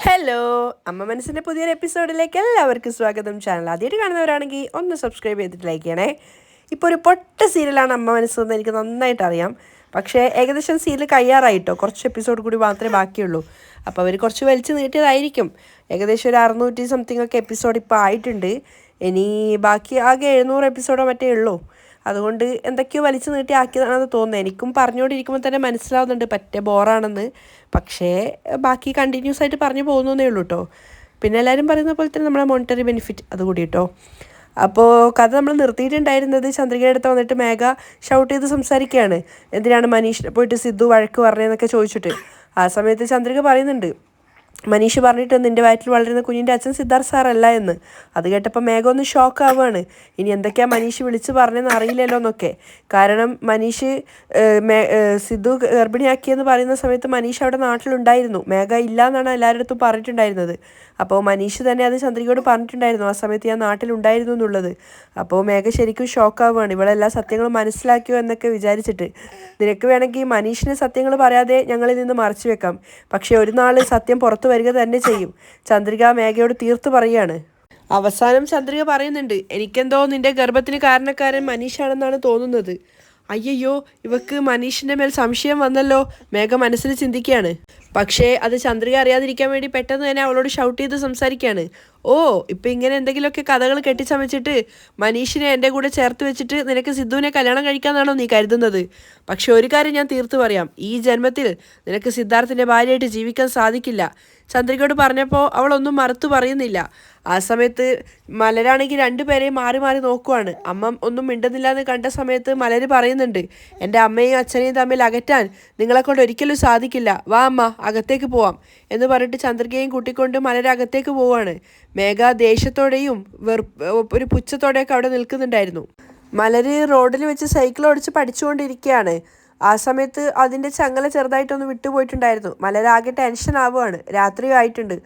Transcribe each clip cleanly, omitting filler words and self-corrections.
Hello, അമ്മ മനസ്സിൻ്റെ പുതിയൊരു എപ്പിസോഡിലേക്ക് എല്ലാവർക്കും സ്വാഗതം. ചാനൽ ആദ്യമായിട്ട് കാണുന്നവരാണെങ്കിൽ ഒന്ന് സബ്സ്ക്രൈബ് ചെയ്തിട്ട് ലൈക്ക് ചെയ്യണേ. ഇപ്പോൾ ഒരു പൊട്ട സീരിയലാണ് അമ്മ മനസ്സെന്ന് എനിക്ക് നന്നായിട്ട് അറിയാം. പക്ഷേ ഏകദേശം സീരിയൽ കഴിയാറായിട്ടോ, കുറച്ച് എപ്പിസോഡ് കൂടി മാത്രമേ ബാക്കിയുള്ളൂ. അപ്പോൾ അവർ കുറച്ച് വലിച്ചു നീട്ടിയതായിരിക്കും. ഏകദേശം ഒരു 600 സംതിങ് ഒക്കെ എപ്പിസോഡ് ഇപ്പോൾ ആയിട്ടുണ്ട്. ഇനി ബാക്കി ആകെ 700 എപ്പിസോഡോ മറ്റേ ഉള്ളൂ. അതുകൊണ്ട് എന്തൊക്കെയോ വലിച്ചു നീട്ടി ആക്കിയതാണെന്ന് തോന്നുന്നത്. എനിക്കും പറഞ്ഞുകൊണ്ടിരിക്കുമ്പോൾ തന്നെ മനസ്സിലാവുന്നുണ്ട് പറ്റേ ബോറാണെന്ന്. പക്ഷേ ബാക്കി കണ്ടിന്യൂസ് ആയിട്ട് പറഞ്ഞു പോകുന്നേ ഉള്ളൂ കേട്ടോ. പിന്നെ എല്ലാവരും പറയുന്ന പോലെ തന്നെ നമ്മളെ മോണിറ്ററി ബെനിഫിറ്റ് അതുകൂടി കേട്ടോ. അപ്പോൾ കഥ നമ്മൾ നിർത്തിയിട്ടുണ്ടായിരുന്നത് ചന്ദ്രികയുടെ അടുത്ത് വന്നിട്ട് മേഘ ഷൗട്ട് ചെയ്ത് സംസാരിക്കുകയാണ്. എന്തിനാണ് മനീഷിനെ പോയിട്ട് സിദ്ധു വഴക്ക് പറഞ്ഞതെന്നൊക്കെ ചോദിച്ചിട്ട്. ആ സമയത്ത് ചന്ദ്രിക പറയുന്നുണ്ട്, മനീഷ് പറഞ്ഞിട്ട് നിൻ്റെ വയറ്റിൽ വളരുന്ന കുഞ്ഞിൻ്റെ അച്ഛൻ സിദ്ധാർത്ഥ് സാറല്ല എന്ന്. അത് കേട്ടപ്പോൾ മേഘ ഒന്ന് ഷോക്ക് ആവുകയാണ്. ഇനി എന്തൊക്കെയാണ് മനീഷ് വിളിച്ച് പറഞ്ഞതെന്ന് അറിയില്ലല്ലോ എന്നൊക്കെ. കാരണം മനീഷ് സിദ്ധു ഗർഭിണിയാക്കിയെന്ന് പറയുന്ന സമയത്ത് മനീഷ് അവിടെ നാട്ടിലുണ്ടായിരുന്നു. മേഘ ഇല്ല എന്നാണ് എല്ലാവരുടെ അടുത്തും പറഞ്ഞിട്ടുണ്ടായിരുന്നത്. അപ്പോൾ മനീഷ് തന്നെ അത് ചന്ദ്രികയോട് പറഞ്ഞിട്ടുണ്ടായിരുന്നു ആ സമയത്ത് ഞാൻ നാട്ടിലുണ്ടായിരുന്നു എന്നുള്ളത്. അപ്പോൾ മേഘ ശരിക്കും ഷോക്കാവുകയാണ്. ഇവളെല്ലാ സത്യങ്ങളും മനസ്സിലാക്കിയോ എന്നൊക്കെ വിചാരിച്ചിട്ട്. നിനക്ക് വേണമെങ്കിൽ മനീഷിന് സത്യങ്ങൾ പറയാതെ ഞങ്ങളിൽ നിന്ന് മറച്ചു വെക്കാം, പക്ഷേ ഒരു നാൾ സത്യം പുറത്തു വരിക തന്നെ ചെയ്യും. ചന്ദ്രിക മേഘയോട് തീർത്ത് പറയുകയാണ്. അവസാനം ചന്ദ്രിക പറയുന്നുണ്ട്, എനിക്കെന്തോ നിന്റെ ഗർഭത്തിന് കാരണക്കാരൻ മനീഷാണെന്നാണ് തോന്നുന്നത്. അയ്യോ, ഇവക്ക് മനീഷിൻ്റെ മേൽ സംശയം വന്നല്ലോ, മേഘ മനസ്സിൽ ചിന്തിക്കുകയാണ്. പക്ഷേ അത് ചന്ദ്രിക അറിയാതിരിക്കാൻ വേണ്ടി പെട്ടെന്ന് തന്നെ അവളോട് ഷൗട്ട് ചെയ്ത് സംസാരിക്കുകയാണ്. ഓ, ഇപ്പം ഇങ്ങനെ എന്തെങ്കിലുമൊക്കെ കഥകൾ കെട്ടിച്ചമച്ചിട്ട് മനീഷിനെ എൻ്റെ കൂടെ ചേർത്ത് വെച്ചിട്ട് നിനക്ക് സിദ്ധുവിനെ കല്യാണം കഴിക്കാമെന്നാണോ നീ കരുതുന്നത്? പക്ഷെ ഒരു കാര്യം ഞാൻ തീർത്ത് പറയാം, ഈ ജന്മത്തിൽ നിനക്ക് സിദ്ധാർത്ഥിൻ്റെ ഭാര്യയായിട്ട് ജീവിക്കാൻ സാധിക്കില്ല. ചന്ദ്രികയോട് പറഞ്ഞപ്പോൾ അവളൊന്നും മറുത്തു പറയുന്നില്ല. ആ സമയത്ത് മലരാണെങ്കിൽ രണ്ടുപേരെയും മാറി മാറി നോക്കുവാണ്. അമ്മ ഒന്നും മിണ്ടുന്നില്ല എന്ന് കണ്ട സമയത്ത് മലര് പറയുന്നുണ്ട്, എൻ്റെ അമ്മയും അച്ഛനെയും തമ്മിൽ അകറ്റാൻ നിങ്ങളെക്കൊണ്ട് ഒരിക്കലും സാധിക്കില്ല, വാ അമ്മ അകത്തേക്ക് പോവാം എന്ന് പറഞ്ഞിട്ട് ചന്ദ്രികയും കൂട്ടിക്കൊണ്ട് മലര് അകത്തേക്ക് പോവാണ്. മേഘ ദേഷ്യത്തോടെയും ഒരു പുച്ഛത്തോടെയൊക്കെ അവിടെ നിൽക്കുന്നുണ്ടായിരുന്നു. മലര് റോഡിൽ വെച്ച് സൈക്കിൾ ഓടിച്ച് പഠിച്ചുകൊണ്ടിരിക്കുകയാണ്. ആ സമയത്ത് അതിൻ്റെ ചങ്ങല ചെറുതായിട്ടൊന്ന് വിട്ടുപോയിട്ടുണ്ടായിരുന്നു. മലരാകെ ടെൻഷൻ ആവുകയാണ്. രാത്രി ആയിട്ടുണ്ട്.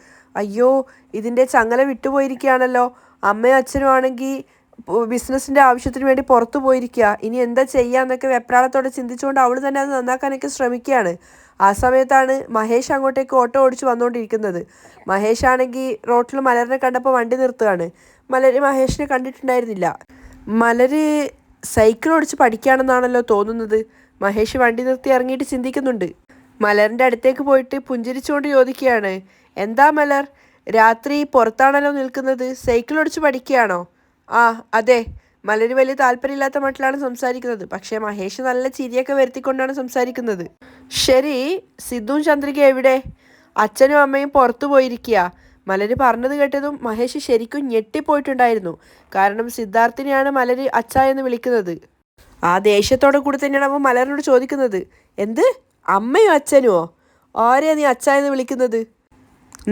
അയ്യോ, ഇതിൻ്റെ ചങ്ങല വിട്ടുപോയിരിക്കുകയാണല്ലോ. അമ്മയും അച്ഛനും ആണെങ്കിൽ ബിസിനസ്സിൻ്റെ ആവശ്യത്തിന് വേണ്ടി പുറത്തു പോയിരിക്കുക. ഇനി എന്താ ചെയ്യാന്നൊക്കെ വെപ്രാളത്തോടെ ചിന്തിച്ചുകൊണ്ട് അവൾ തന്നെ അത് നന്നാക്കാനൊക്കെ ശ്രമിക്കുകയാണ്. ആ സമയത്താണ് മഹേഷ് അങ്ങോട്ടേക്ക് ഓട്ടോ ഓടിച്ച് വന്നുകൊണ്ടിരിക്കുന്നത്. മഹേഷ് ആണെങ്കിൽ റോട്ടിൽ മലറിനെ കണ്ടപ്പോൾ വണ്ടി നിർത്തുകയാണ്. മലര് മഹേഷിനെ കണ്ടിട്ടുണ്ടായിരുന്നില്ല. മലര് സൈക്കിൾ ഓടിച്ച് പഠിക്കുകയാണെന്നാണല്ലോ തോന്നുന്നത്. മഹേഷ് വണ്ടി നിർത്തി ഇറങ്ങിയിട്ട് ചിന്തിക്കുന്നുണ്ട്. മലറിൻ്റെ അടുത്തേക്ക് പോയിട്ട് പുഞ്ചിരിച്ചുകൊണ്ട് ചോദിക്കുകയാണ്, എന്താ മലർ, രാത്രി പുറത്താണല്ലോ നിൽക്കുന്നത്, സൈക്കിൾ ഓടിച്ച് പഠിക്കുകയാണോ? ആ അതെ. മലര് വലിയ താല്പര്യമില്ലാത്ത മട്ടിലാണ് സംസാരിക്കുന്നത്. പക്ഷേ മഹേഷ് നല്ല ചിരിയൊക്കെ വരുത്തിക്കൊണ്ടാണ് സംസാരിക്കുന്നത്. ശരി, സിദ്ധുവും ചന്ദ്രിക എവിടെ? അച്ഛനും അമ്മയും പുറത്തു പോയിരിക്കുക. മലര് പറഞ്ഞത് കേട്ടതും മഹേഷ് ശരിക്കും ഞെട്ടിപ്പോയിട്ടുണ്ടായിരുന്നു. കാരണം സിദ്ധാർത്ഥിനെയാണ് മലര് അച്ഛ എന്ന് വിളിക്കുന്നത്. ആ ദേഷ്യത്തോടെ കൂടി തന്നെയാണ് അവൻ മലറിനോട് ചോദിക്കുന്നത്, എന്ത് അമ്മയും അച്ഛനുമോ? ആരെയാ നീ അച്ഛ എന്ന് വിളിക്കുന്നത്?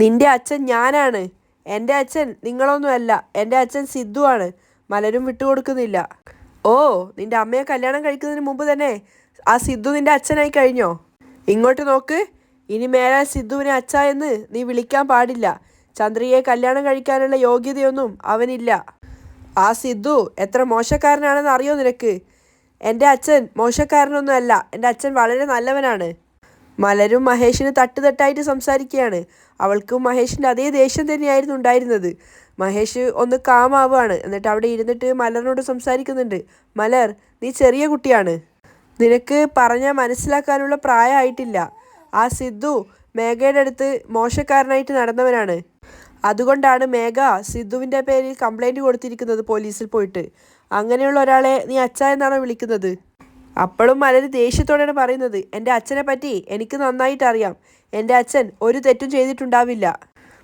നിന്റെ അച്ഛൻ ഞാനാണ്. എൻ്റെ അച്ഛൻ നിങ്ങളൊന്നുമല്ല, എൻ്റെ അച്ഛൻ സിദ്ധു ആണ്. മലരും വിട്ടുകൊടുക്കുന്നില്ല. ഓ, നിന്റെ അമ്മയെ കല്യാണം കഴിക്കുന്നതിന് മുമ്പ് തന്നെ ആ സിദ്ധു നിന്റെ അച്ഛനായി കഴിഞ്ഞോ? ഇങ്ങോട്ട് നോക്ക്, ഇനി മേലാൽ സിദ്ധുവിനെ അച്ഛ എന്ന് നീ വിളിക്കാൻ പാടില്ല. ചന്ദ്രികയെ കല്യാണം കഴിക്കാനുള്ള യോഗ്യതയൊന്നും അവനില്ല. ആ സിദ്ധു എത്ര മോശക്കാരനാണെന്ന് അറിയോ നിനക്ക്? എൻ്റെ അച്ഛൻ മോശക്കാരനൊന്നും അല്ല, എൻ്റെ അച്ഛൻ വളരെ നല്ലവനാണ്. മലരും മഹേഷിന് തട്ടുതട്ടായിട്ട് സംസാരിക്കുകയാണ്. അവൾക്കും മഹേഷിൻ്റെ അതേ ദേഷ്യം തന്നെയായിരുന്നു ഉണ്ടായിരുന്നത്. മഹേഷ് ഒന്ന് കാമാവുകയാണ്. എന്നിട്ട് അവിടെ ഇരുന്നിട്ട് മലറിനോട് സംസാരിക്കുന്നുണ്ട്. മലർ, നീ ചെറിയ കുട്ടിയാണ്, നിനക്ക് പറഞ്ഞാൽ മനസ്സിലാക്കാനുള്ള പ്രായമായിട്ടില്ല. ആ സിദ്ധു മേഘയുടെ അടുത്ത് മോശക്കാരനായിട്ട് നടന്നവനാണ്. അതുകൊണ്ടാണ് മേഘ സിദ്ധുവിൻ്റെ പേരിൽ കംപ്ലൈൻറ്റ് കൊടുത്തിരിക്കുന്നത് പോലീസിൽ പോയിട്ട്. അങ്ങനെയുള്ള ഒരാളെ നീ അച്ഛ എന്നാണോ വിളിക്കുന്നത്? അപ്പോഴും മലര് ദേഷ്യത്തോടെയാണ് പറയുന്നത്, എൻ്റെ അച്ഛനെ പറ്റി എനിക്ക് നന്നായിട്ട് അറിയാം. എൻ്റെ അച്ഛൻ ഒരു തെറ്റും ചെയ്തിട്ടുണ്ടാവില്ല.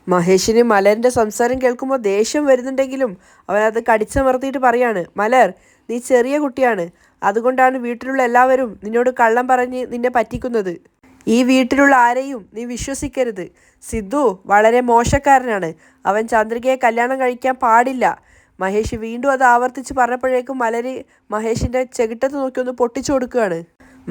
മഹേഷിന് മലരിൻ്റെ സംസാരം കേൾക്കുമ്പോൾ ദേഷ്യം വരുന്നുണ്ടെങ്കിലും അവനത് കടിച്ചമർത്തിയിട്ട് പറയാണ്, മലർ, നീ ചെറിയ കുട്ടിയാണ്. അതുകൊണ്ടാണ് വീട്ടിലുള്ള എല്ലാവരും നിന്നോട് കള്ളം പറഞ്ഞ് നിന്നെ പറ്റിക്കുന്നത്. ഈ വീട്ടിലുള്ള ആരെയും നീ വിശ്വസിക്കരുത്. സിദ്ധു വളരെ മോശക്കാരനാണ്. അവൻ ചന്ദ്രികയെ കല്യാണം കഴിക്കാൻ പാടില്ല. മഹേഷ് വീണ്ടും അത് ആവർത്തിച്ച് പറഞ്ഞപ്പോഴേക്കും മലര് മഹേഷിൻ്റെ ചെകിട്ടത്ത് നോക്കി ഒന്ന് പൊട്ടിച്ചു കൊടുക്കുകയാണ്.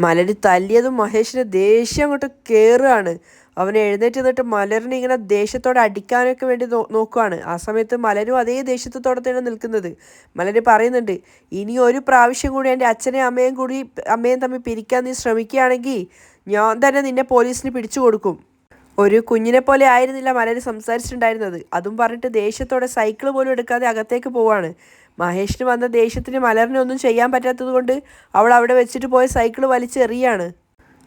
മലര് തല്ലിയതും മഹേഷിൻ്റെ ദേഷ്യം അങ്ങോട്ട് കയറുകയാണ്. അവനെ എഴുന്നേറ്റ് നിന്നിട്ട് മലറിനെ ഇങ്ങനെ ദേഷ്യത്തോടെ അടിക്കാനൊക്കെ വേണ്ടി നോക്കുകയാണ്. ആ സമയത്ത് മലരും അതേ ദേഷ്യത്തോടെ തന്നെ നിൽക്കുന്നത്. മലര് പറയുന്നുണ്ട്, ഇനി ഒരു പ്രാവശ്യം കൂടി എൻ്റെ അച്ഛനെയും അമ്മയും തമ്മിൽ പിരിക്കാൻ നീ ശ്രമിക്കുകയാണെങ്കിൽ ഞാൻ തന്നെ നിന്നെ പോലീസിന് പിടിച്ചു കൊടുക്കും. ഒരു കുഞ്ഞിനെ പോലെ ആയിരുന്നില്ല മലര് സംസാരിച്ചിട്ടുണ്ടായിരുന്നത്. അതും പറഞ്ഞിട്ട് ദേഷ്യത്തോടെ സൈക്കിൾ പോലും എടുക്കാതെ അകത്തേക്ക് പോവാണ്. മഹേഷിന് വന്ന ദേഷ്യത്തിന് മലറിനെ ഒന്നും ചെയ്യാൻ പറ്റാത്തത് കൊണ്ട് അവൾ അവിടെ വെച്ചിട്ട് പോയ സൈക്കിൾ വലിച്ചെറിയാണ്.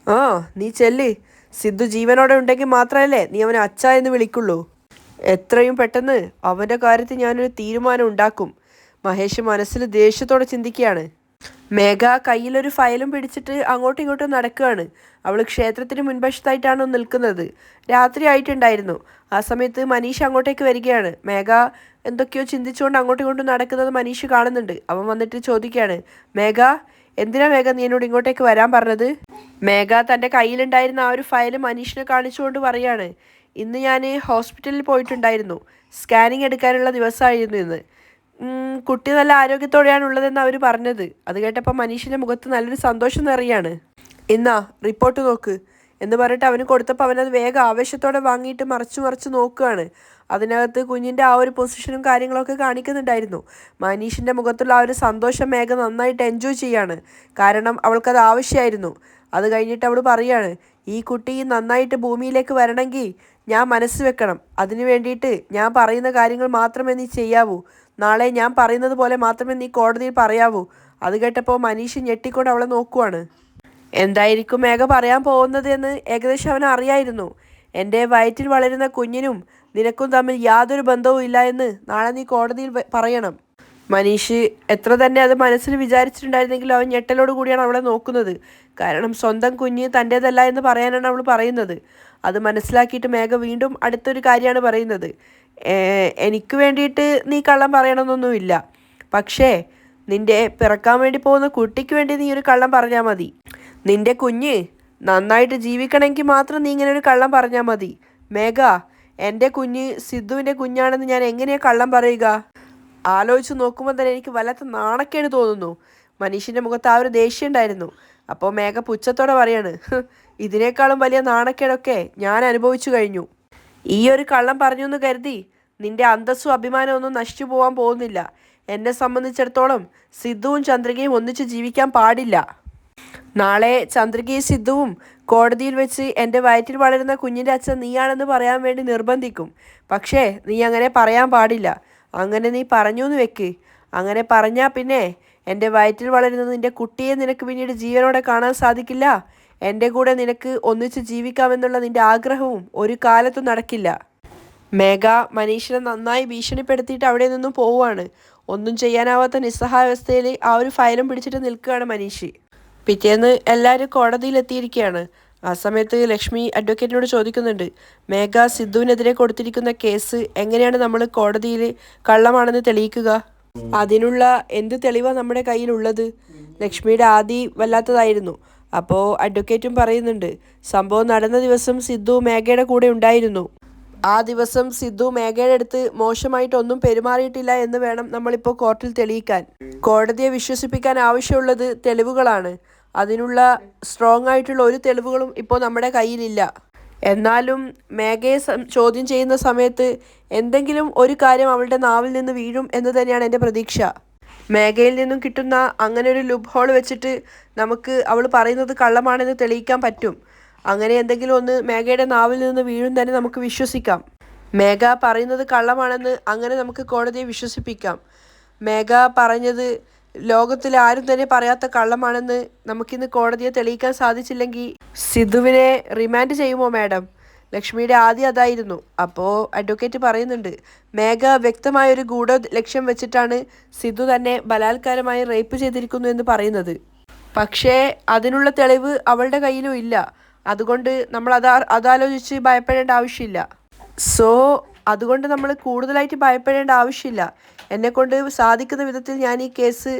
ആ നീ ചെല്ല്, സിദ്ധു ജീവനോടെ ഉണ്ടെങ്കിൽ മാത്രമല്ലേ നീ അവനെ അച്ഛ എന്ന് വിളിക്കുള്ളൂ. എത്രയും പെട്ടെന്ന് അവൻ്റെ കാര്യത്തിൽ ഞാനൊരു തീരുമാനം ഉണ്ടാക്കും. മഹേഷ് മനസ്സിൽ ദേഷ്യത്തോടെ ചിന്തിക്കുകയാണ്. മേഘ കയ്യിലൊരു ഫയലും പിടിച്ചിട്ട് അങ്ങോട്ടും ഇങ്ങോട്ടും നടക്കുകയാണ്. അവൾ ക്ഷേത്രത്തിന് മുൻവശത്തായിട്ടാണ് നിൽക്കുന്നത്. രാത്രി ആയിട്ടുണ്ടായിരുന്നു. ആ സമയത്ത് മനീഷ് അങ്ങോട്ടേക്ക് വരികയാണ്. മേഘ എന്തൊക്കെയോ ചിന്തിച്ചുകൊണ്ട് അങ്ങോട്ടും ഇങ്ങോട്ടും നടക്കുന്നത് മനീഷ് കാണുന്നുണ്ട്. അവൻ വന്നിട്ട് ചോദിക്കുകയാണ്, മേഘ എന്തിനാ മേഘ നീ എന്നോട് ഇങ്ങോട്ടേക്ക് വരാൻ പറഞ്ഞത്? മേഘ തൻ്റെ കയ്യിലുണ്ടായിരുന്ന ആ ഒരു ഫയൽ മനീഷിനെ കാണിച്ചുകൊണ്ട് പറയാണ്, ഇന്ന് ഞാൻ ഹോസ്പിറ്റലിൽ പോയിട്ടുണ്ടായിരുന്നു. സ്കാനിങ് എടുക്കാനുള്ള ദിവസമായിരുന്നു ഇന്ന്. കുട്ടി നല്ല ആരോഗ്യത്തോടെയാണ് ഉള്ളതെന്ന് അവർ പറഞ്ഞത്. അത് കേട്ടപ്പോൾ മനീഷിൻ്റെ മുഖത്ത് നല്ലൊരു സന്തോഷം നിറയാണ്. ഇന്നാ റിപ്പോർട്ട് നോക്ക് എന്ന് പറഞ്ഞിട്ട് അവന് കൊടുത്തപ്പോൾ അവനത് വേഗം ആവേശത്തോടെ വാങ്ങിയിട്ട് മറച്ചു നോക്കുകയാണ്. അതിനകത്ത് കുഞ്ഞിൻ്റെ ആ ഒരു പൊസിഷനും കാര്യങ്ങളൊക്കെ കാണിക്കുന്നുണ്ടായിരുന്നു. മനീഷിൻ്റെ മുഖത്തുള്ള ആ ഒരു സന്തോഷം മേഘ നന്നായിട്ട് എൻജോയ് ചെയ്യാണ്. കാരണം അവൾക്കത് ആവശ്യമായിരുന്നു. അത് കഴിഞ്ഞിട്ട് അവൾ പറയാണ്, ഈ കുട്ടി നന്നായിട്ട് ഭൂമിയിലേക്ക് വരണമെങ്കിൽ ഞാൻ മനസ്സ് വെക്കണം. അതിനു വേണ്ടിയിട്ട് ഞാൻ പറയുന്ന കാര്യങ്ങൾ മാത്രമേ നീ ചെയ്യാവൂ. നാളെ ഞാൻ പറയുന്നത് പോലെ മാത്രമേ നീ കോടതിയിൽ പറയാവൂ. അത് കേട്ടപ്പോൾ മനീഷ് ഞെട്ടിക്കൊണ്ട് അവളെ നോക്കുവാണ്. എന്തായിരിക്കും മേഘ പറയാൻ പോകുന്നത് എന്ന് ഏകദേശം അവൻ അറിയായിരുന്നു. എൻ്റെ വയറ്റിൽ വളരുന്ന കുഞ്ഞിനും നിനക്കും തമ്മിൽ യാതൊരു ബന്ധവും ഇല്ല എന്ന് നാളെ നീ കോടതിയിൽ പറയണം. മനീഷ് എത്ര തന്നെ അത് മനസ്സിൽ വിചാരിച്ചിട്ടുണ്ടായിരുന്നെങ്കിലും അവൻ ഞെട്ടലോട് കൂടിയാണ് അവളെ നോക്കുന്നത്. കാരണം സ്വന്തം കുഞ്ഞ് തൻ്റേതല്ല എന്ന് പറയാനാണ് അവൾ പറയുന്നത്. അത് മനസ്സിലാക്കിയിട്ട് മേഘ വീണ്ടും അടുത്തൊരു കാര്യമാണ് പറയുന്നത്. എനിക്ക് വേണ്ടിയിട്ട് നീ കള്ളം പറയണമെന്നൊന്നുമില്ല. പക്ഷേ നിൻ്റെ പിറക്കാൻ വേണ്ടി പോകുന്ന കുട്ടിക്ക് വേണ്ടി നീ ഒരു കള്ളം പറഞ്ഞാൽ മതി. നിൻ്റെ കുഞ്ഞ് നന്നായിട്ട് ജീവിക്കണമെങ്കിൽ മാത്രം നീ ഇങ്ങനെ ഒരു കള്ളം പറഞ്ഞാൽ മതി. മേഘ, എൻ്റെ കുഞ്ഞ് സിദ്ധുവിൻ്റെ കുഞ്ഞാണെന്ന് ഞാൻ എങ്ങനെയാണ് കള്ളം പറയുക? ആലോചിച്ച് നോക്കുമ്പോൾ തന്നെ എനിക്ക് വല്ലാത്ത നാണക്കേട് തോന്നുന്നു. മനീഷിൻ്റെ മുഖത്ത് ആ ഒരു ദേഷ്യം ഉണ്ടായിരുന്നു. അപ്പോൾ മേഘ പുച്ഛത്തോടെ പറയാണ്, ഇതിനേക്കാളും വലിയ നാണക്കേടൊക്കെ ഞാൻ അനുഭവിച്ചു കഴിഞ്ഞു. ഈ ഒരു കള്ളം പറഞ്ഞു എന്ന് കരുതി നിൻ്റെ അന്തസ്സും അഭിമാനവും ഒന്നും നശിച്ചു പോകാൻ പോകുന്നില്ല. എന്നെ സംബന്ധിച്ചിടത്തോളം സിദ്ധുവും ചന്ദ്രികയും ഒന്നിച്ച് ജീവിക്കാൻ പാടില്ല. നാളെ ചന്ദ്രികയും സിദ്ധുവും കോടതിയിൽ വെച്ച് എൻ്റെ വയറ്റിൽ വളരുന്ന കുഞ്ഞിൻ്റെ അച്ഛൻ നീയാണെന്ന് പറയാൻ വേണ്ടി നിർബന്ധിക്കും. പക്ഷേ നീ അങ്ങനെ പറയാൻ പാടില്ല. അങ്ങനെ നീ പറഞ്ഞു എന്ന് വെക്ക്. അങ്ങനെ പറഞ്ഞാൽ പിന്നെ എൻ്റെ വയറ്റിൽ വളരുന്ന നിൻ്റെ കുട്ടിയെ നിനക്ക് പിന്നീട് ജീവനോടെ കാണാൻ സാധിക്കില്ല. എൻ്റെ കൂടെ നിനക്ക് ഒന്നിച്ച് ജീവിക്കാമെന്നുള്ള നിൻ്റെ ആഗ്രഹവും ഒരു കാലത്തും നടക്കില്ല. മേഘ മനീഷിനെ നന്നായി ഭീഷണിപ്പെടുത്തിയിട്ട് അവിടെ നിന്നും പോവുകയാണ്. ഒന്നും ചെയ്യാനാവാത്ത നിസ്സഹായാവസ്ഥയിൽ ആ ഒരു ഫയലും പിടിച്ചിട്ട് നിൽക്കുകയാണ് മനീഷ്. പിറ്റേന്ന് എല്ലാവരും കോടതിയിലെത്തിയിരിക്കുകയാണ്. ആ സമയത്ത് ലക്ഷ്മി അഡ്വക്കേറ്റിനോട് ചോദിക്കുന്നുണ്ട്, മേഘ സിദ്ധുവിനെതിരെ കൊടുത്തിരിക്കുന്ന കേസ് എങ്ങനെയാണ് നമ്മൾ കോടതിയിൽ കള്ളമാണെന്ന് തെളിയിക്കുക? അതിനുള്ള എന്ത് തെളിവാണ് നമ്മുടെ കയ്യിലുള്ളത്? ലക്ഷ്മിയുടെ ആദി വല്ലാത്തതായിരുന്നു. അപ്പോൾ അഡ്വക്കേറ്റും പറയുന്നുണ്ട്, സംഭവം നടന്ന ദിവസം സിദ്ധു മേഘയുടെ കൂടെ ഉണ്ടായിരുന്നു. ആ ദിവസം സിദ്ധു മേഘയുടെ അടുത്ത് മോശമായിട്ടൊന്നും പെരുമാറിയിട്ടില്ല എന്ന് വേണം നമ്മളിപ്പോൾ കോർട്ടിൽ തെളിയിക്കാൻ. കോടതിയെ വിശ്വസിപ്പിക്കാൻ ആവശ്യമുള്ളത് തെളിവുകളാണ്. അതിനുള്ള സ്ട്രോങ് ആയിട്ടുള്ള ഒരു തെളിവുകളും ഇപ്പോൾ നമ്മുടെ കയ്യിലില്ല. എന്നാലും മേഘയെ ചോദ്യം ചെയ്യുന്ന സമയത്ത് എന്തെങ്കിലും ഒരു കാര്യം അവളുടെ നാവിൽ നിന്ന് വീഴും എന്ന് തന്നെയാണ് എൻ്റെ പ്രതീക്ഷ. മേഘയിൽ നിന്നും കിട്ടുന്ന അങ്ങനെ ഒരു ലുബ് ഹോൾ വെച്ചിട്ട് നമുക്ക് അവൾ പറയുന്നത് കള്ളമാണെന്ന് തെളിയിക്കാൻ പറ്റും. അങ്ങനെ എന്തെങ്കിലും ഒന്ന് മേഘയുടെ നാവിൽ നിന്ന് വീഴും തന്നെ നമുക്ക് വിശ്വസിക്കാം. മേഘ പറയുന്നത് കള്ളമാണെന്ന് അങ്ങനെ നമുക്ക് കോടതിയെ വിശ്വസിപ്പിക്കാം. മേഘ പറഞ്ഞത് ലോകത്തിൽ ആരും തന്നെ പറയാത്ത കള്ളമാണെന്ന് നമുക്കിന്ന് കോടതിയെ തെളിയിക്കാൻ സാധിച്ചില്ലെങ്കിൽ സിദ്ധുവിനെ റിമാൻഡ് ചെയ്യുമോ മാഡം? ലക്ഷ്മിയുടെ ആദ്യം അതായിരുന്നു. അപ്പോൾ അഡ്വക്കേറ്റ് പറയുന്നുണ്ട്, മേഘ വ്യക്തമായൊരു ഗൂഢ ലക്ഷ്യം വെച്ചിട്ടാണ് സിദ്ധു തന്നെ ബലാത്കാരമായി റേപ്പ് ചെയ്തിരിക്കുന്നു എന്ന് പറയുന്നത്. പക്ഷേ അതിനുള്ള തെളിവ് അവളുടെ കയ്യിലും ഇല്ല. അതുകൊണ്ട് നമ്മൾ അതാലോചിച്ച് ഭയപ്പെടേണ്ട ആവശ്യമില്ല. അതുകൊണ്ട് നമ്മൾ കൂടുതലായിട്ട് ഭയപ്പെടേണ്ട ആവശ്യമില്ല. എന്നെക്കൊണ്ട് സാധിക്കുന്ന വിധത്തിൽ ഞാൻ ഈ കേസ്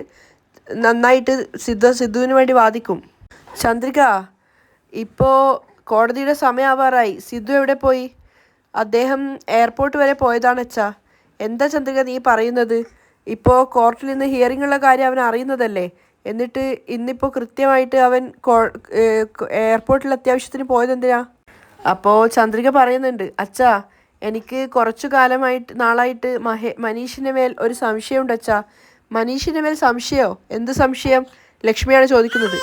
നന്നായിട്ട് സിദ്ധുവിന് വേണ്ടി വാദിക്കും. ചന്ദ്രിക, ഇപ്പോൾ കോടതിയുടെ സമയമാവാറായി. സിദ്ധു എവിടെ പോയി? അദ്ദേഹം എയർപോർട്ട് വരെ പോയതാണ് അച്ഛാ. എന്താ ചന്ദ്രിക നീ പറയുന്നത്? ഇപ്പോൾ കോർട്ടിൽ നിന്ന് ഹിയറിംഗ് ഉള്ള കാര്യം അവൻ അറിയുന്നതല്ലേ? എന്നിട്ട് ഇന്നിപ്പോൾ കൃത്യമായിട്ട് അവൻ എയർപോർട്ടിൽ അത്യാവശ്യത്തിന് പോയതെന്തിനാ? അപ്പോൾ ചന്ദ്രിക പറയുന്നുണ്ട്, അച്ഛാ എനിക്ക് കുറച്ചു നാളായിട്ട് മനീഷിൻ്റെ മേൽ ഒരു സംശയമുണ്ട് അച്ഛാ. മനീഷിൻ്റെ മേൽ സംശയമോ? എന്ത് സംശയം? ലക്ഷ്മിയാണ് ചോദിക്കുന്നത്.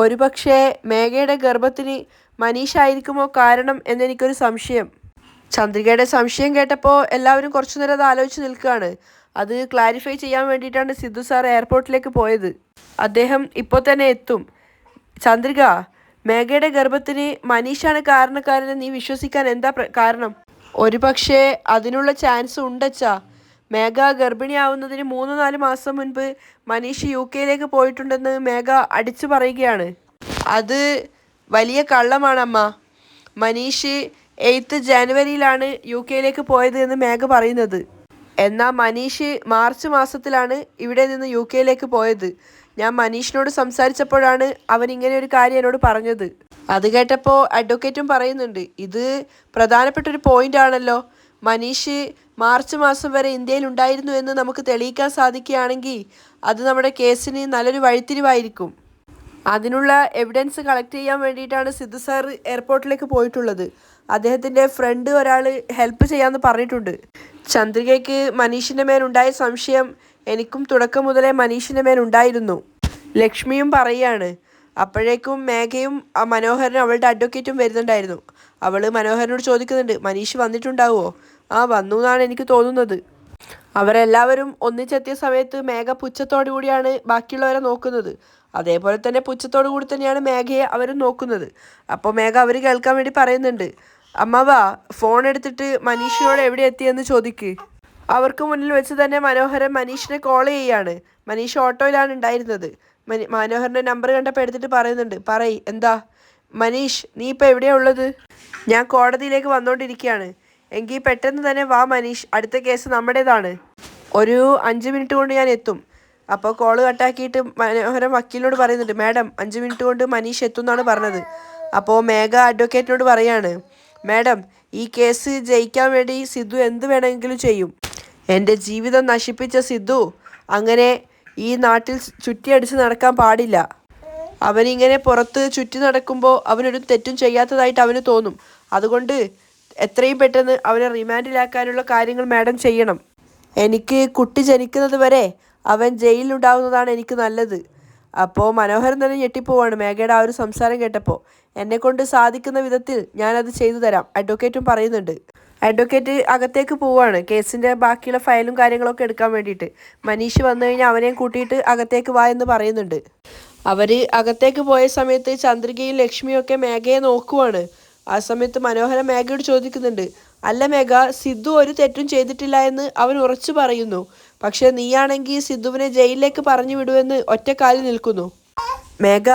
ഒരുപക്ഷെ മേഘയുടെ ഗർഭത്തിന് മനീഷ് ആയിരിക്കുമോ കാരണം എന്നെനിക്കൊരു സംശയം. ചന്ദ്രികയുടെ സംശയം കേട്ടപ്പോൾ എല്ലാവരും കുറച്ചു നേരം അത് ആലോചിച്ച് നിൽക്കുകയാണ്. അത് ക്ലാരിഫൈ ചെയ്യാൻ വേണ്ടിയിട്ടാണ് സിദ്ധു സാർ എയർപോർട്ടിലേക്ക് പോയത്. അദ്ദേഹം ഇപ്പോൾ തന്നെ എത്തും. ചന്ദ്രിക, മേഘയുടെ ഗർഭത്തിന് മനീഷാണ് കാരണക്കാരനെ നീ വിശ്വസിക്കാൻ എന്താ കാരണം? ഒരു പക്ഷേ അതിനുള്ള ചാൻസ് ഉണ്ടച്ചാ. മേഘ ഗർഭിണിയാവുന്നതിന് 3-4 മാസം മുൻപ് മനീഷ് UK പോയിട്ടുണ്ടെന്ന് മേഘ അടിച്ചു പറയുകയാണ്. അത് വലിയ കള്ളമാണ് അമ്മ. മനീഷ് 8th ജനുവരിയിലാണ് UK പോയത് എന്ന് മേഘ പറയുന്നത്. എന്നാൽ മനീഷ് മാർച്ച് മാസത്തിലാണ് ഇവിടെ നിന്ന് UK പോയത്. ഞാൻ മനീഷിനോട് സംസാരിച്ചപ്പോഴാണ് അവൻ ഇങ്ങനെ ഒരു കാര്യം എന്നോട് പറഞ്ഞത്. അത് കേട്ടപ്പോൾ അഡ്വക്കേറ്റും പറയുന്നുണ്ട്, ഇത് പ്രധാനപ്പെട്ടൊരു പോയിന്റ് ആണല്ലോ. മനീഷ് മാർച്ച് മാസം വരെ ഇന്ത്യയിൽ ഉണ്ടായിരുന്നു എന്ന് നമുക്ക് തെളിയിക്കാൻ സാധിക്കുകയാണെങ്കിൽ അത് നമ്മുടെ കേസിന് നല്ലൊരു വഴിത്തിരിവായിരിക്കും. അതിനുള്ള എവിഡൻസ് കളക്ട് ചെയ്യാൻ വേണ്ടിയിട്ടാണ് സിദ്ധു സാർ എയർപോർട്ടിലേക്ക് പോയിട്ടുള്ളത്. അദ്ദേഹത്തിൻ്റെ ഫ്രണ്ട് ഒരാൾ ഹെൽപ്പ് ചെയ്യാമെന്ന് പറഞ്ഞിട്ടുണ്ട്. ചന്ദ്രികയ്ക്ക് മനീഷിൻ്റെ മേലുണ്ടായ സംശയം എനിക്കും തുടക്കം മുതലേ മനീഷിൻ്റെ മേലുണ്ടായിരുന്നു. ലക്ഷ്മിയും പറയുകയാണ്. അപ്പോഴേക്കും മേഘയും മനോഹരനും അവളുടെ അഡ്വക്കേറ്റും വരുന്നുണ്ടായിരുന്നു. അവൾ മനോഹരനോട് ചോദിക്കുന്നുണ്ട്, മനീഷ് വന്നിട്ടുണ്ടാവുമോ? ആ, വന്നു എന്നാണ് എനിക്ക് തോന്നുന്നത്. അവരെല്ലാവരും ഒന്നിച്ചെത്തിയ സമയത്ത് മേഘ പുച്ഛത്തോടു കൂടിയാണ് ബാക്കിയുള്ളവരെ നോക്കുന്നത്. അതേപോലെ തന്നെ പുച്ഛത്തോടു കൂടി തന്നെയാണ് മേഘയെ അവരും നോക്കുന്നത്. അപ്പോൾ മേഘ അവർ കേൾക്കാൻ വേണ്ടി പറയുന്നുണ്ട്, അമ്മവ ഫോൺ എടുത്തിട്ട് മനീഷിനോട് എവിടെ എത്തിയെന്ന് ചോദിക്ക്. അവർക്ക് മുന്നിൽ വെച്ച് തന്നെ മനോഹരൻ മനീഷിനെ കോൾ ചെയ്യാണ്. മനീഷ് ഓട്ടോയിലാണ് ഉണ്ടായിരുന്നത്. മനോഹരൻ്റെ നമ്പർ കണ്ടപ്പോൾ എടുത്തിട്ട് പറയുന്നുണ്ട്, പറയ് എന്താ? മനീഷ്, നീ ഇപ്പോൾ എവിടെയാണ് ഉള്ളത്? ഞാൻ കോടതിയിലേക്ക് വന്നുകൊണ്ടിരിക്കുകയാണ്. എങ്കിൽ പെട്ടെന്ന് തന്നെ വാ മനീഷ്, അടുത്ത കേസ് നമ്മുടേതാണ്. ഒരു 5 മിനിറ്റ് കൊണ്ട് ഞാൻ എത്തും. അപ്പോൾ കോള് കട്ടാക്കിയിട്ട് മനോഹരൻ വക്കീലിനോട് പറയുന്നുണ്ട്, മാഡം 5 മിനിറ്റ് കൊണ്ട് മനീഷ് എത്തും എന്നാണ് പറഞ്ഞത്. അപ്പോൾ മേഘ അഡ്വക്കേറ്റിനോട് പറയാണ്, മാഡം ഈ കേസ് ജയിക്കാൻ വേണ്ടി സിദ്ധു എന്ത് വേണമെങ്കിലും ചെയ്യും. എൻ്റെ ജീവിതം നശിപ്പിച്ച സിദ്ധു അങ്ങനെ ഈ നാട്ടിൽ ചുറ്റിയടിച്ച് നടക്കാൻ പാടില്ല. അവനിങ്ങനെ പുറത്ത് ചുറ്റി നടക്കുമ്പോൾ അവനൊരു തെറ്റും ചെയ്യാത്തതായിട്ട് അവന് തോന്നും. അതുകൊണ്ട് എത്രയും പെട്ടെന്ന് അവനെ റിമാൻഡിലാക്കാനുള്ള കാര്യങ്ങൾ മാഡം ചെയ്യണം. എനിക്ക് കുട്ടി ജനിക്കുന്നത് വരെ അവൻ ജയിലിലുണ്ടാവുന്നതാണ് എനിക്ക് നല്ലത്. അപ്പോൾ മനോഹരൻ തന്നെ ഞെട്ടിപ്പോവാണ് മേഘയുടെ ആ ഒരു സംസാരം കേട്ടപ്പോൾ. എന്നെക്കൊണ്ട് സാധിക്കുന്ന വിധത്തിൽ ഞാനത് ചെയ്തു തരാം, അഡ്വക്കേറ്റും പറയുന്നുണ്ട്. അഡ്വക്കേറ്റ് അകത്തേക്ക് പോവുകയാണ് കേസിൻ്റെ ബാക്കിയുള്ള ഫയലും കാര്യങ്ങളൊക്കെ എടുക്കാൻ വേണ്ടിയിട്ട്. മനീഷ് വന്നു കഴിഞ്ഞാൽ അവനെയും കൂട്ടിയിട്ട് അകത്തേക്ക് വാ എന്ന് പറയുന്നുണ്ട്. അവർ അകത്തേക്ക് പോയ സമയത്ത് ചന്ദ്രികയും ലക്ഷ്മിയും ഒക്കെ മേഘയെ നോക്കുവാണ്. ആ സമയത്ത് മനോഹരൻ മേഘയോട് ചോദിക്കുന്നുണ്ട്, അല്ല മേഘ, സിദ്ധു ഒരു തെറ്റും ചെയ്തിട്ടില്ല എന്ന് അവൻ ഉറച്ചു പറയുന്നു. പക്ഷെ നീയാണെങ്കിൽ സിദ്ധുവിനെ ജയിലിലേക്ക് പറഞ്ഞു വിടുമെന്ന് ഒറ്റക്കാലിൽ നിൽക്കുന്നു. മേഘ,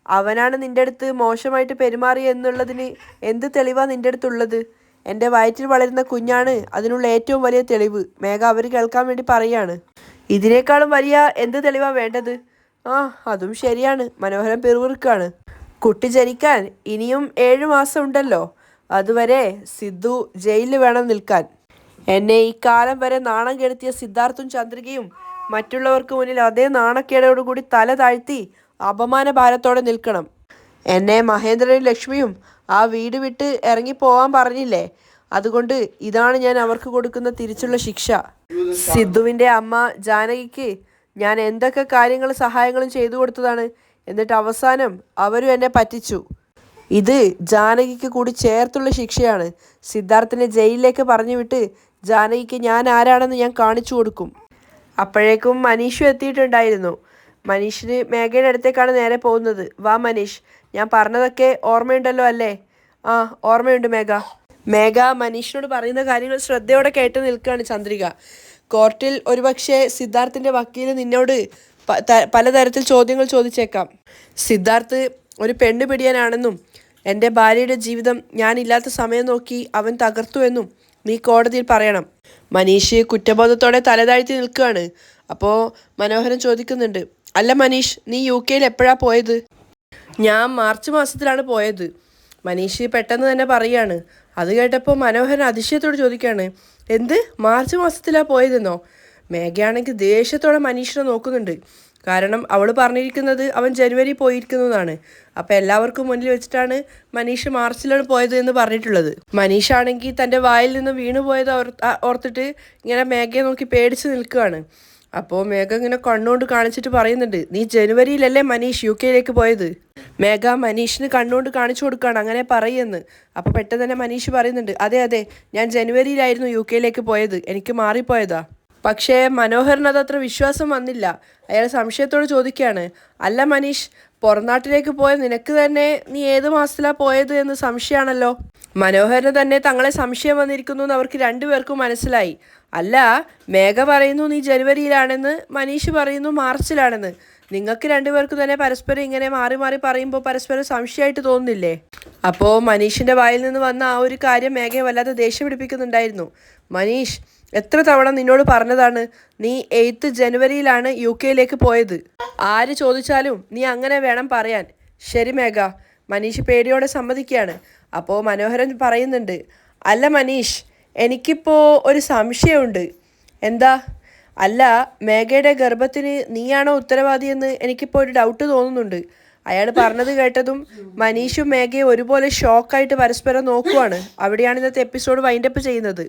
അവനാണ് നിൻ്റെ അടുത്ത് മോശമായിട്ട് പെരുമാറി എന്നുള്ളതിന് എന്ത് തെളിവാണ് നിൻ്റെ അടുത്തുള്ളത്? എൻ്റെ വയറ്റിൽ വളരുന്ന കുഞ്ഞാണ് അതിനുള്ള ഏറ്റവും വലിയ തെളിവ്. മേഘ അവർ കേൾക്കാൻ വേണ്ടി പറയാണ്. ഇതിനേക്കാളും വലിയ എന്ത് തെളിവാണ് വേണ്ടത്? ആ, അതും ശരിയാണ്. മനോഹരൻ പിറുപിറുക്കാണ്. കുട്ടി ജനിക്കാൻ ഇനിയും 7 മാസം ഉണ്ടല്ലോ. അതുവരെ സിദ്ധു ജയിലിൽ വേണം നിൽക്കാൻ. എന്നെ ഈ കാലം വരെ നാണം കെടുത്തിയ സിദ്ധാർത്ഥും ചന്ദ്രികയും മറ്റുള്ളവർക്ക് മുന്നിൽ അതേ നാണക്കേടോടുകൂടി തല താഴ്ത്തി അപമാന ഭാരത്തോടെ നിൽക്കണം. എന്നെ മഹേന്ദ്രനും ലക്ഷ്മിയും ആ വീട് വിട്ട് ഇറങ്ങിപ്പോവാൻ പറഞ്ഞില്ലേ? അതുകൊണ്ട് ഇതാണ് ഞാൻ അവർക്ക് കൊടുക്കുന്ന തിരിച്ചുള്ള ശിക്ഷ. സിദ്ധുവിൻ്റെ അമ്മ ജാനകിക്ക് ഞാൻ എന്തൊക്കെ കാര്യങ്ങളും സഹായങ്ങളും ചെയ്തു കൊടുത്തതാണ്. എന്നിട്ട് അവസാനം അവരും എന്നെ പറ്റിച്ചു. ഇത് ജാനകിക്ക് കൂടി ചേർത്തുള്ള ശിക്ഷയാണ്. സിദ്ധാർത്ഥിനെ ജയിലിലേക്ക് പറഞ്ഞു വിട്ട് ജാനകിക്ക് ഞാൻ ആരാണെന്ന് ഞാൻ കാണിച്ചു കൊടുക്കും. അപ്പോഴേക്കും മനീഷും എത്തിയിട്ടുണ്ടായിരുന്നു. മനീഷിന് മേഘയുടെ അടുത്തേക്കാണ് നേരെ പോകുന്നത്. വാ മനീഷ്, ഞാൻ പറഞ്ഞതൊക്കെ ഓർമ്മയുണ്ടല്ലോ അല്ലേ? ആ, ഓർമ്മയുണ്ട് മേഘ. മേഘ മനീഷിനോട് പറയുന്ന കാര്യങ്ങൾ ശ്രദ്ധയോടെ കേട്ട് നിൽക്കുകയാണ് ചന്ദ്രിക. കോർട്ടിൽ ഒരുപക്ഷെ സിദ്ധാർത്ഥിൻ്റെ വക്കീൽ നിന്നോട് പലതരത്തിൽ ചോദ്യങ്ങൾ ചോദിച്ചേക്കാം. സിദ്ധാർത്ഥ് ഒരു പെണ്ണ് പിടിയാനാണെന്നും എൻ്റെ ഭാര്യയുടെ ജീവിതം ഞാനില്ലാത്ത സമയം നോക്കി അവൻ തകർത്തു എന്നും നീ കോടതിയിൽ പറയണം. മനീഷ് കുറ്റബോധത്തോടെ തലതാഴ്ത്തി നിൽക്കുകയാണ്. അപ്പോൾ മനോഹരൻ ചോദിക്കുന്നുണ്ട്, അല്ല മനീഷ്, നീ UK എപ്പോഴാണ് പോയത്? ഞാൻ മാർച്ച് മാസത്തിലാണ് പോയത്. മനീഷ് പെട്ടെന്ന് തന്നെ പറയാണ്. അത് കേട്ടപ്പോൾ മനോഹരൻ അതിശയത്തോട് ചോദിക്കുകയാണ്, എന്ത്, മാർച്ച് മാസത്തിലാണ് പോയതെന്നോ? മേഘയാണെങ്കിൽ ദേഷ്യത്തോടെ മനീഷിനെ നോക്കുന്നുണ്ട്. കാരണം അവൾ പറഞ്ഞിരിക്കുന്നത് അവൻ ജനുവരി പോയിരിക്കുന്നതാണ്. അപ്പോൾ എല്ലാവർക്കും മുന്നിൽ വെച്ചിട്ടാണ് മനീഷ് മാർച്ചിലാണ് പോയത് എന്ന് പറഞ്ഞിട്ടുള്ളത്. മനീഷാണെങ്കിൽ തൻ്റെ വായിൽ നിന്ന് വീണുപോയത് ഓർത്തിട്ട് ഇങ്ങനെ മേഘയെ നോക്കി പേടിച്ച് നിൽക്കുകയാണ്. അപ്പോൾ മേഘ ഇങ്ങനെ കണ്ണുകൊണ്ട് കാണിച്ചിട്ട് പറയുന്നുണ്ട്, നീ ജനുവരിയിലല്ലേ മനീഷ് UK പോയത്? മേഘ മനീഷിന് കണ്ണുകൊണ്ട് കാണിച്ചു കൊടുക്കുകയാണ് അങ്ങനെ പറയുമെന്ന്. അപ്പോൾ പെട്ടെന്ന് തന്നെ മനീഷ് പറയുന്നുണ്ട്, അതെ അതെ, ഞാൻ ജനുവരിയിലായിരുന്നു UK പോയത്, എനിക്ക് മാറിപ്പോയതാ. പക്ഷേ മനോഹറിന് അതത്ര വിശ്വാസം വന്നില്ല. അയാൾ സംശയത്തോട് ചോദിക്കുകയാണ്, അല്ല മനീഷ്, പുറംനാട്ടിലേക്ക് പോയ നിനക്ക് തന്നെ നീ ഏത് മാസത്തിലാണ് പോയത് എന്ന് സംശയമാണല്ലോ. മനോഹറിന് തന്നെ തങ്ങളെ സംശയം വന്നിരിക്കുന്നു എന്ന് അവർക്ക് രണ്ടുപേർക്കും മനസ്സിലായി. അല്ല, മേഘ പറയുന്നു നീ ജനുവരിയിലാണെന്ന്, മനീഷ് പറയുന്നു മാർച്ചിലാണെന്ന്. നിങ്ങൾക്ക് രണ്ടുപേർക്കും തന്നെ പരസ്പരം ഇങ്ങനെ മാറി മാറി പറയുമ്പോൾ പരസ്പരം സംശയമായിട്ട് തോന്നുന്നില്ലേ? അപ്പോൾ മനീഷിൻ്റെ വായിൽ നിന്ന് വന്ന ആ ഒരു കാര്യം മേഘയെ വല്ലാതെ ദേഷ്യം പിടിപ്പിക്കുന്നുണ്ടായിരുന്നു. മനീഷ്, എത്ര തവണ നിന്നോട് പറഞ്ഞതാണ് നീ 8 ജനുവരിയിലാണ് UK പോയത്? ആര് ചോദിച്ചാലും നീ അങ്ങനെ വേണം പറയാൻ. ശരി മേഘ, മനീഷ് പേടിയോടെ സമ്മതിക്കുകയാണ്. അപ്പോൾ മനോഹരൻ പറയുന്നുണ്ട്, അല്ല മനീഷ്, എനിക്കിപ്പോൾ ഒരു സംശയമുണ്ട്. എന്താ? അല്ല, മേഘയുടെ ഗർഭത്തിന് നീയാണോ ഉത്തരവാദിയെന്ന് എനിക്കിപ്പോൾ ഒരു ഡൗട്ട് തോന്നുന്നുണ്ട്. അയാൾ പറഞ്ഞത് കേട്ടതും മനീഷും മേഘയും ഒരുപോലെ ഷോക്കായിട്ട് പരസ്പരം നോക്കുവാണ്. അവിടെയാണ് ഇന്നത്തെ എപ്പിസോഡ് വൈൻഡപ്പ് ചെയ്യുന്നത്.